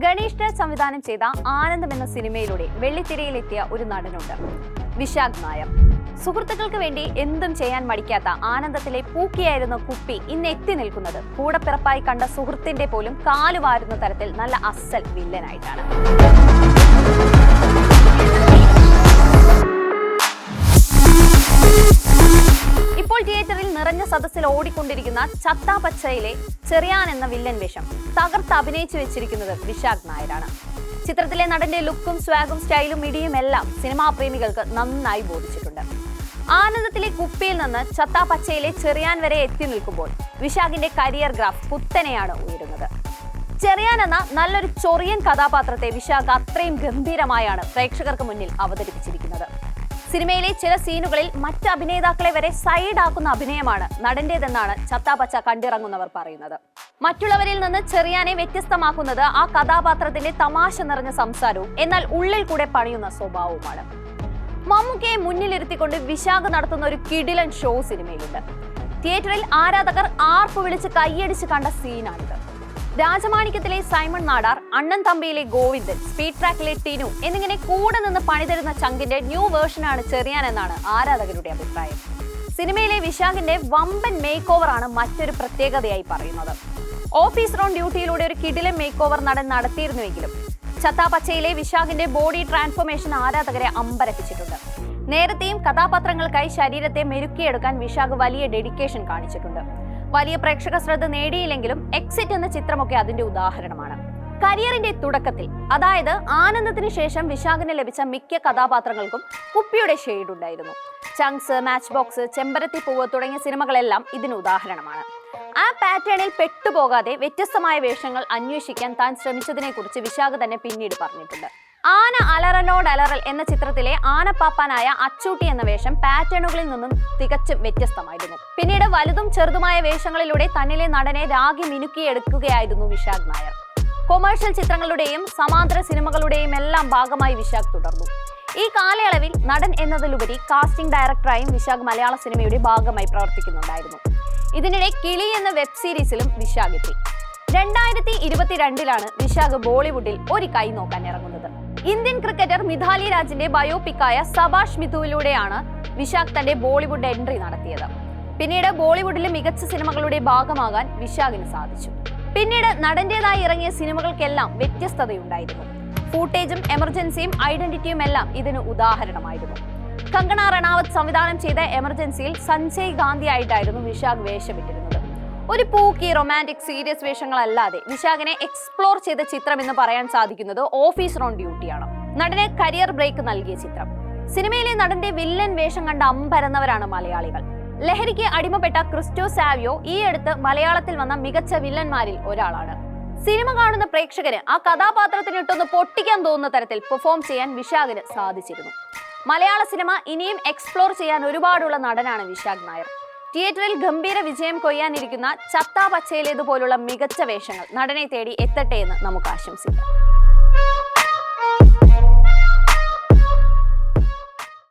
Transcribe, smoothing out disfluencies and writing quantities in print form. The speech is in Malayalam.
ഗണേഷ് രാജ് സംവിധാനം ചെയ്ത ആനന്ദം എന്ന സിനിമയിലൂടെ വെള്ളിത്തിരയിലെത്തിയ ഒരു നടനുണ്ട്, വിശാഖ് നായർ. സുഹൃത്തുക്കൾക്ക് വേണ്ടി എന്തും ചെയ്യാൻ മടിക്കാത്ത ആനന്ദത്തിലെ പൂക്കിയായിരുന്ന കുപ്പി ഇന്ന് എത്തി നിൽക്കുന്നത് കൂടപ്പിറപ്പായി കണ്ട സുഹൃത്തിന്റെ പോലും കാലുവാരുന്ന തരത്തിൽ നല്ല അസൽ വില്ലനായിട്ടാണ്. ഇപ്പോൾ തിയേറ്ററിൽ നിറഞ്ഞ സദസ്സിൽ ഓടിക്കൊണ്ടിരിക്കുന്ന ചത്താ പച്ചയിലെ ചെറിയാൻ എന്ന വില്ലൻ വേഷം തകർത്ത് അഭിനയിച്ചു വെച്ചിരിക്കുന്നത് വിശാഖ് നായരാണ്. ചിത്രത്തിലെ നടന്റെ ലുക്കും സ്വാഗും സ്റ്റൈലും ഇടിയും എല്ലാം സിനിമാ പ്രേമികൾക്ക് നന്നായി ബോധിച്ചിട്ടുണ്ട്. ആനന്ദത്തിലെ കുപ്പിയിൽ നിന്ന് ചത്താ പച്ചയിലെ ചെറിയാൻ വരെ എത്തി നിൽക്കുമ്പോൾ വിശാഖിന്റെ കരിയർ ഗ്രാഫ് കുത്തനെയാണ് ഉയരുന്നത്. ചെറിയാൻ എന്ന നല്ലൊരു ചൊറിയൻ കഥാപാത്രത്തെ വിശാഖ് അത്രയും ഗംഭീരമായാണ് പ്രേക്ഷകർക്ക് മുന്നിൽ അവതരിപ്പിച്ചിരിക്കുന്നത്. സിനിമയിലെ ചില സീനുകളിൽ മറ്റ് അഭിനേതാക്കളെ വരെ സൈഡാക്കുന്ന അഭിനയമാണ് നടന്റേതെന്നാണ് ചത്താ പച്ച കണ്ടിറങ്ങുന്നവർ പറയുന്നത്. മറ്റുള്ളവരിൽ നിന്ന് ചെറിയാനെ വ്യത്യസ്തമാക്കുന്നത് ആ കഥാപാത്രത്തിന്റെ തമാശ നിറഞ്ഞ സംസാരവും എന്നാൽ ഉള്ളിൽ കൂടെ പണിയുന്ന സ്വഭാവവുമാണ്. മമ്മൂക്കയെ മുന്നിലിരുത്തിക്കൊണ്ട് വിശാഖ് നടത്തുന്ന ഒരു കിടിലൻ ഷോ സിനിമയിലുണ്ട്. തിയേറ്ററിൽ ആരാധകർ ആർപ്പ് വിളിച്ച് കൈയടിച്ച് കണ്ട സീനാണിത്. രാജമാണിക്യത്തിലെ സൈമൺ നാടാർ, അണ്ണൻ തമ്പിയിലെ ഗോവിന്ദൻ, സ്പീഡ് ട്രാക്കിലെ ടിനു എന്നിങ്ങനെ കൂടെ നിന്ന് പണിതരുന്ന ചങ്കിന്റെ ന്യൂ വേർഷനാണ് ചെറിയാൻ എന്നാണ് ആരാധകരുടെ അഭിപ്രായം. സിനിമയിലെ വിശാഖിന്റെ വമ്പൻ മേക്ക് ഓവർ ആണ് മറ്റൊരു പ്രത്യേകതയായി പറയുന്നത്. ഓഫീസർ ഓൺ ഡ്യൂട്ടിയിലൂടെ ഒരു കിടിലൻ മേക്ക് ഓവർ നടൻ നടത്തിയിരുന്നുവെങ്കിലും ചത്താ പച്ചയിലെ വിശാഖിന്റെ ബോഡി ട്രാൻസ്ഫോർമേഷൻ ആരാധകരെ അമ്പരപ്പിച്ചിട്ടുണ്ട്. നേരത്തെയും കഥാപാത്രങ്ങൾക്കായി ശരീരത്തെ മെരുക്കിയെടുക്കാൻ വിശാഖ് വലിയ ഡെഡിക്കേഷൻ കാണിച്ചിട്ടുണ്ട്. വലിയ പ്രേക്ഷക ശ്രദ്ധ നേടിയില്ലെങ്കിലും എക്സിറ്റ് എന്ന ചിത്രമൊക്കെ അതിന്റെ ഉദാഹരണമാണ്. കരിയറിന്റെ തുടക്കത്തിൽ, അതായത് ആനന്ദത്തിന് ശേഷം വിശാഖിന് ലഭിച്ച മിക്ക കഥാപാത്രങ്ങൾക്കും കുപ്പിയുടെ ഷെയ്ഡ് ഉണ്ടായിരുന്നു. ചങ്സ്, മാച്ച് ബോക്സ്, ചെമ്പരത്തി പൂവ് തുടങ്ങിയ സിനിമകളെല്ലാം ഇതിന് ഉദാഹരണമാണ്. ആ പാറ്റേണിൽ പെട്ടുപോകാതെ വ്യത്യസ്തമായ വേഷങ്ങൾ അന്വേഷിക്കാൻ താൻ ശ്രമിച്ചതിനെ കുറിച്ച് വിശാഖ് തന്നെ പിന്നീട് പറഞ്ഞിട്ടുണ്ട്. ആന അലറനോട് അലറൽ എന്ന ചിത്രത്തിലെ ആനപ്പാപ്പാനായ അച്ചൂട്ടി എന്ന വേഷം പാറ്റേണുകളിൽ നിന്നും തികച്ചും വ്യത്യസ്തമായിരുന്നു. പിന്നീട് വലുതും ചെറുതുമായ വേഷങ്ങളിലൂടെ തന്നിലെ നടനെ രാഗി മിനുക്കിയെടുക്കുകയായിരുന്നു വിശാഖ് നായർ. കൊമേഴ്ഷ്യൽ ചിത്രങ്ങളുടെയും സമാന്തര സിനിമകളുടെയും എല്ലാം ഭാഗമായി വിശാഖ് തുടർന്നു. ഈ കാലയളവിൽ നടൻ എന്നതിലുപരി കാസ്റ്റിംഗ് ഡയറക്ടറായും വിശാഖ് മലയാള സിനിമയുടെ ഭാഗമായി പ്രവർത്തിക്കുന്നുണ്ടായിരുന്നു. ഇതിനിടെ കിളി എന്ന വെബ് സീരീസിലും വിശാഖ് എത്തി. 2022 വിശാഖ് ബോളിവുഡിൽ ഒരു കൈ നോക്കാൻ ഇറങ്ങുന്നത്. ഇന്ത്യൻ ക്രിക്കറ്റർ മിഥാലി രാജിന്റെ ബയോപിക്കായ സബാഷ് മിഥുവിലൂടെയാണ് വിശാഖ് തന്റെ ബോളിവുഡ് എൻട്രി നടത്തിയത്. പിന്നീട് ബോളിവുഡിലെ മികച്ച സിനിമകളുടെ ഭാഗമാകാൻ വിശാഖിന് സാധിച്ചു. പിന്നീട് നടന്റേതായി ഇറങ്ങിയ സിനിമകൾക്കെല്ലാം വ്യത്യസ്തതയുണ്ടായിരുന്നു. ഫൂട്ടേജും എമർജൻസിയും ഐഡന്റിറ്റിയും എല്ലാം ഇതിന് ഉദാഹരണമായിരുന്നു. കങ്കണ റണാവത്ത് സംവിധാനം ചെയ്ത എമർജൻസിയിൽ സഞ്ജയ് ഗാന്ധി ആയിട്ടായിരുന്നു വിശാഖ് വേഷമിട്ടിരുന്നത്. ഒരു പൂക്കി റൊമാൻറ്റിക് സീരിയസ് വേഷങ്ങളല്ലാതെ വിശാഖിനെ എക്സ്പ്ലോർ ചെയ്ത ചിത്രം എന്ന് പറയാൻ സാധിക്കുന്നത് ഓഫീസർ ഓൺ ഡ്യൂട്ടിയാണ്. നടന് കരിയർ ബ്രേക്ക് നൽകിയ ചിത്രം. സിനിമയിലെ നടന്റെ വില്ലൻ വേഷം കണ്ട അമ്പരന്നവരാണ് മലയാളികൾ. ലഹരിക്ക് അടിമപ്പെട്ട ക്രിസ്റ്റോ സാവിയോ ഈ അടുത്ത് മലയാളത്തിൽ വന്ന മികച്ച വില്ലന്മാരിൽ ഒരാളാണ്. സിനിമ കാണുന്ന പ്രേക്ഷകന് ആ കഥാപാത്രത്തിന് ഇട്ടൊന്ന് പൊട്ടിക്കാൻ തോന്നുന്ന തരത്തിൽ പെർഫോം ചെയ്യാൻ വിശാഖിന് സാധിച്ചിരുന്നു. മലയാള സിനിമ ഇനിയും എക്സ്പ്ലോർ ചെയ്യാൻ ഒരുപാടുള്ള നടനാണ് വിശാഖ് നായർ. തിയേറ്ററിൽ ഗംഭീര വിജയം കൊയ്യാനിരിക്കുന്ന ചത്താ പച്ചയിലേതുപോലുള്ള മികച്ച വേഷങ്ങൾ നടനെ തേടി എത്തട്ടെ എന്ന് നമുക്ക് ആശംസിക്കാം.